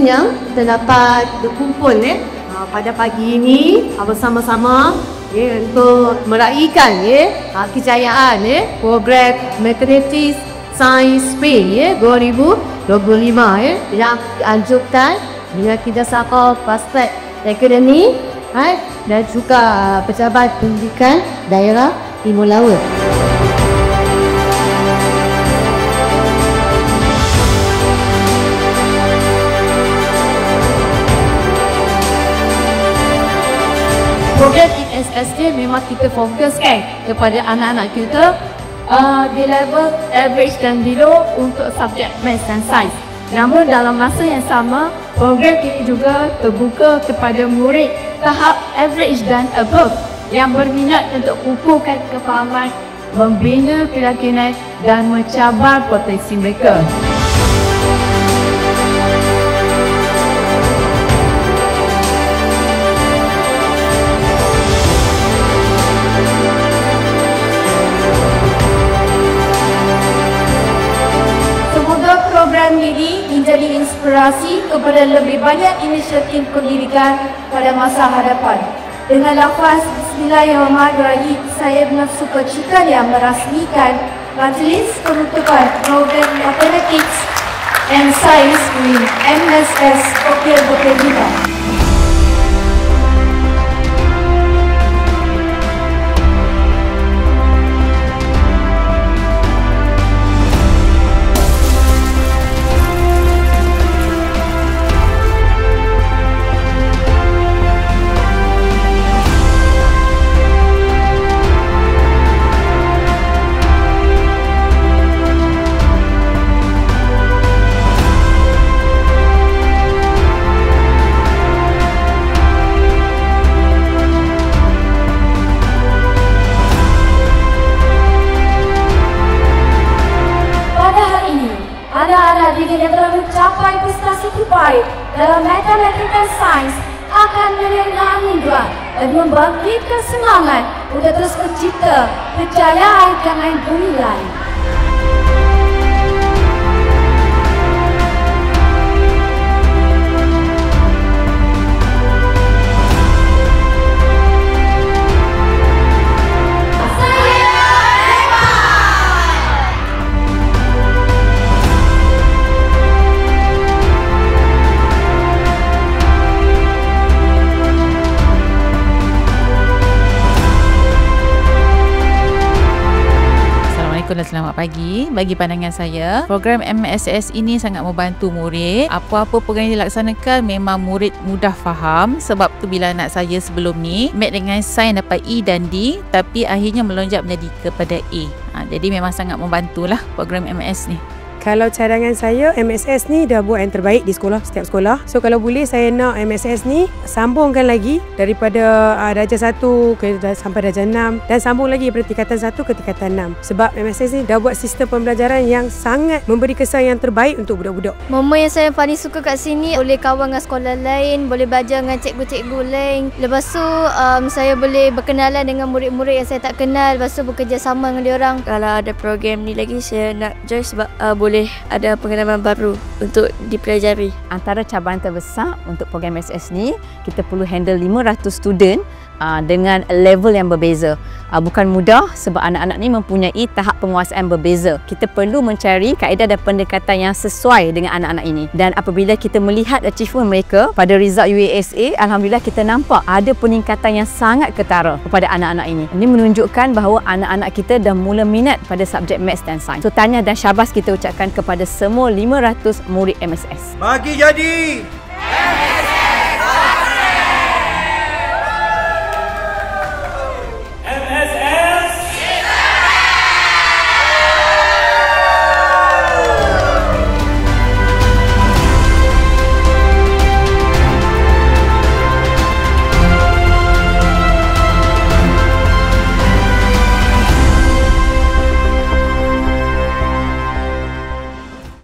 yang kita dapat berkumpul pada pagi ini bersama-sama untuk meraihkan kejayaan program Mathematics Science Fair 2025 yang dianjurkan dengan kerjasama Prospect Akademi dan juga Pejabat Pendidikan Daerah Timur Laut. Program MSS memang kita fokuskan kepada anak-anak kita di level average dan below untuk subjek Maths dan Sains. Namun dalam masa yang sama, program ini juga terbuka kepada murid tahap average dan above yang berminat untuk kukuhkan kefahaman, membina keyakinan dan mencabar potensi mereka. Program ini menjadi inspirasi kepada lebih banyak inisiatif pendidikan pada masa hadapan. Dengan lafaz Bismillahirrahmanirrahim, saya bersuka cita yang merasmikan Majlis Penutupan Program Mathematics and Science with MSS Okey Berkelanjutan. Anak-anak didik yang telah mencapai prestasi terbaik dalam Mathematical Science akan menyenangkan tuan dan membangkitkan semangat untuk terus mencipta kejayaan yang bernilai. Dan selamat pagi. Bagi pandangan saya, program MSS ini sangat membantu murid. Apa-apa program yang dilaksanakan memang murid mudah faham. Sebab tu bila anak saya sebelum ni Math dengan Sains dapat E dan D, tapi akhirnya melonjak menjadi kepada A. Jadi memang sangat membantulah program MS ni. Kalau cadangan saya, MSS ni dah buat yang terbaik di sekolah, setiap sekolah. So kalau boleh saya nak MSS ni sambungkan lagi daripada darjah 1 sampai darjah 6 dan sambung lagi daripada tingkatan 1 ke tingkatan 6. Sebab MSS ni dah buat sistem pembelajaran yang sangat memberi kesan yang terbaik untuk budak-budak. Momen yang saya paling suka kat sini, boleh kawan dengan sekolah lain, boleh belajar dengan cikgu-cikgu lain. Lepas tu saya boleh berkenalan dengan murid-murid yang saya tak kenal. Lepas tu bekerjasama dengan diorang. Kalau ada program ni lagi, saya nak join sebab boleh ada pengalaman baru untuk dipelajari. Antara cabaran terbesar untuk program MSS ni, kita perlu handle 500 student dengan level yang berbeza. Bukan mudah sebab anak-anak ni mempunyai tahap penguasaan berbeza. Kita perlu mencari kaedah dan pendekatan yang sesuai dengan anak-anak ini. Dan apabila kita melihat achievement mereka pada result UASA, alhamdulillah kita nampak ada peningkatan yang sangat ketara kepada anak-anak ini. Ini menunjukkan bahawa anak-anak kita dah mula minat pada subjek Maths dan Sains. So tahniah dan syabas kita ucapkan kepada semua 500 murid MSS. Bagi jadi